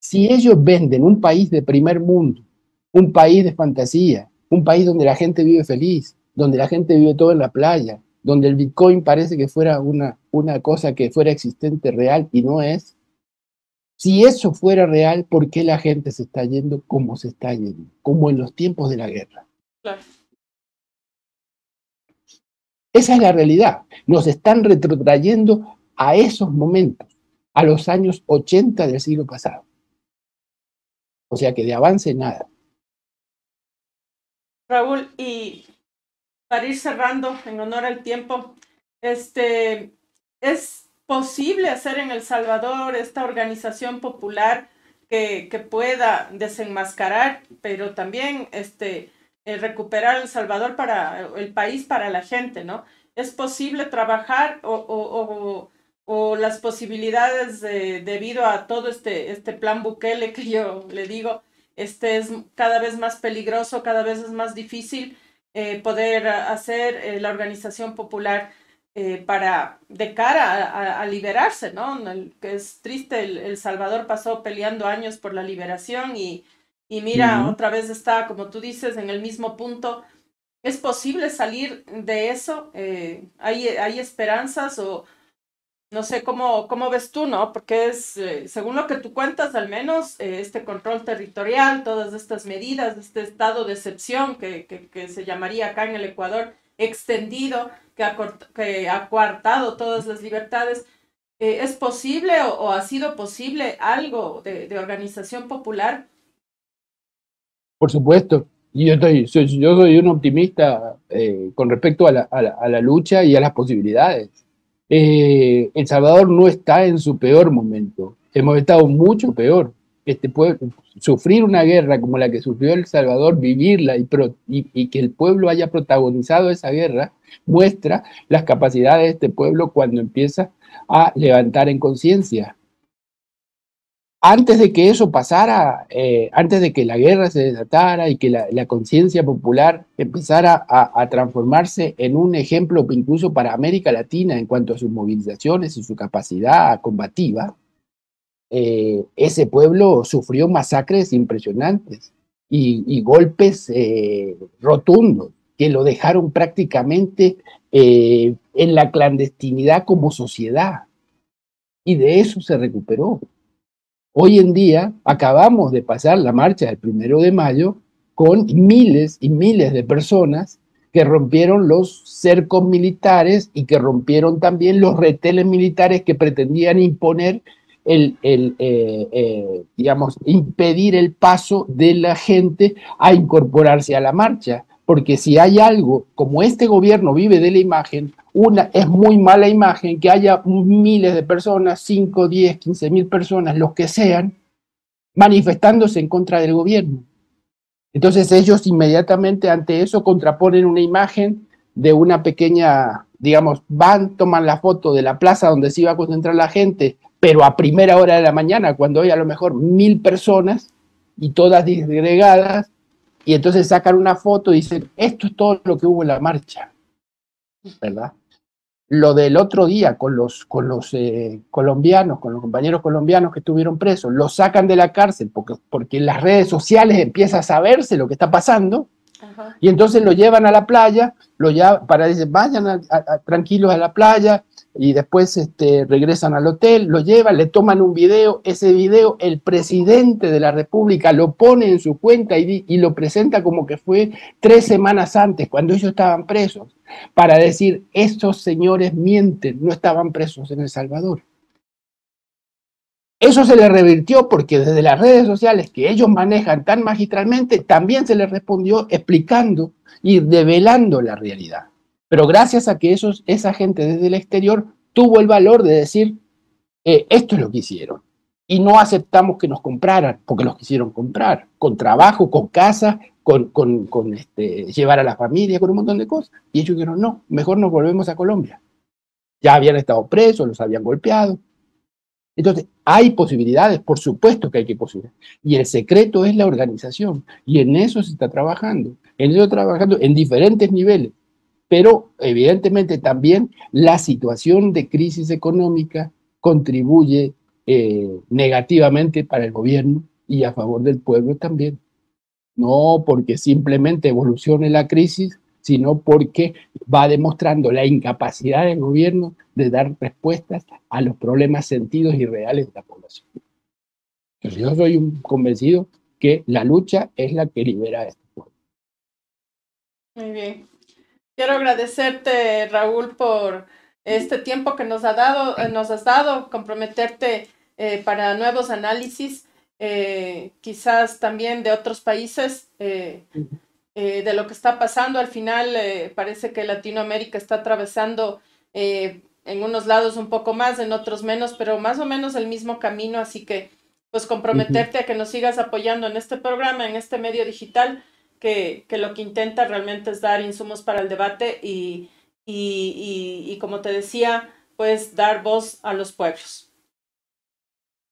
Si ellos venden un país de primer mundo, un país de fantasía, un país donde la gente vive feliz, donde la gente vive todo en la playa, donde el Bitcoin parece que fuera una cosa que fuera existente real y no es. Si eso fuera real, ¿por qué la gente se está yendo como se está yendo? Como en los tiempos de la guerra. Claro. Esa es la realidad. Nos están retrotrayendo a esos momentos, a los años 80 del siglo pasado. O sea que de avance nada. Raúl, y para ir cerrando en honor al tiempo, ¿es posible hacer en El Salvador esta organización popular que pueda desenmascarar, pero también recuperar El Salvador para el país, para la gente, ¿no? ¿Es posible trabajar o las posibilidades debido a todo este plan Bukele que yo le digo, es cada vez más peligroso, cada vez es más difícil poder hacer la organización popular de cara a liberarse, ¿no? Que es triste, El Salvador pasó peleando años por la liberación y mira, otra vez está, como tú dices, en el mismo punto. ¿Es posible salir de eso? ¿Hay esperanzas o no sé cómo ves tú, ¿no? Porque según lo que tú cuentas, al menos este control territorial, todas estas medidas, este estado de excepción que se llamaría acá en el Ecuador extendido, que ha coartado todas las libertades, ¿es posible o ha sido posible algo de organización popular? Por supuesto. Y yo soy un optimista con respecto a la lucha y a las posibilidades. El Salvador no está en su peor momento. Hemos estado mucho peor. Este pueblo, sufrir una guerra como la que sufrió El Salvador, vivirla y que el pueblo haya protagonizado esa guerra, muestra las capacidades de este pueblo cuando empieza a levantar en conciencia. Antes de que eso pasara, antes de que la guerra se desatara y que la conciencia popular empezara a transformarse en un ejemplo incluso para América Latina en cuanto a sus movilizaciones y su capacidad combativa, ese pueblo sufrió masacres impresionantes y golpes rotundos que lo dejaron prácticamente en la clandestinidad como sociedad. Y de eso se recuperó. Hoy en día acabamos de pasar la marcha del 1 de Mayo con miles y miles de personas que rompieron los cercos militares y que rompieron también los reteles militares que pretendían imponer digamos, impedir el paso de la gente a incorporarse a la marcha. Porque si hay algo, como este gobierno vive de la imagen, es muy mala imagen que haya miles de personas, 5, 10, 15.000 personas, los que sean, manifestándose en contra del gobierno. Entonces ellos inmediatamente ante eso contraponen una imagen de una pequeña, digamos, van, toman la foto de la plaza donde se iba a concentrar la gente, pero a primera hora de la mañana, cuando hay a lo mejor 1.000 personas y todas disgregadas, y entonces sacan una foto y dicen, esto es todo lo que hubo en la marcha, ¿verdad? Lo del otro día con los colombianos, con los compañeros colombianos que estuvieron presos, los sacan de la cárcel porque en las redes sociales empieza a saberse lo que está pasando. Ajá. Y entonces lo llevan a la playa, para decir, vayan tranquilos a la playa, y después regresan al hotel, lo llevan, le toman un video, ese video el presidente de la República lo pone en su cuenta y lo presenta como que fue 3 semanas antes, cuando ellos estaban presos, para decir, estos señores mienten, no estaban presos en El Salvador. Eso se les revirtió porque desde las redes sociales que ellos manejan tan magistralmente, también se les respondió explicando y develando la realidad. Pero gracias a que esa gente desde el exterior tuvo el valor de decir, esto es lo que hicieron. Y no aceptamos que nos compraran, porque los quisieron comprar, con trabajo, con casa, con llevar a la familia, con un montón de cosas. Y ellos dijeron, no, mejor nos volvemos a Colombia. Ya habían estado presos, los habían golpeado. Entonces, hay posibilidades, por supuesto que hay que posibilidades. Y el secreto es la organización. Y en eso se está trabajando. En eso trabajando en diferentes niveles. Pero evidentemente también la situación de crisis económica contribuye negativamente para el gobierno y a favor del pueblo también. No porque simplemente evolucione la crisis, sino porque va demostrando la incapacidad del gobierno de dar respuestas a los problemas sentidos y reales de la población. Entonces, yo soy un convencido que la lucha es la que libera a este pueblo. Muy bien. Quiero agradecerte, Raúl, por este tiempo que nos has dado, comprometerte para nuevos análisis, quizás también de otros países, de lo que está pasando. Al final parece que Latinoamérica está atravesando en unos lados un poco más, en otros menos, pero más o menos el mismo camino, así que pues comprometerte a que nos sigas apoyando en este programa, en este medio digital, que lo que intenta realmente es dar insumos para el debate y como te decía, pues dar voz a los pueblos.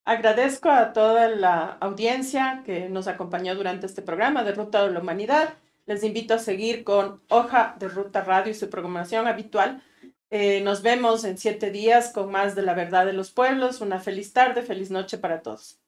Agradezco a toda la audiencia que nos acompañó durante este programa de Ruta de la Humanidad. Les invito a seguir con Hoja de Ruta Radio y su programación habitual. Nos vemos en 7 días con más de La Verdad de los Pueblos. Una feliz tarde, feliz noche para todos.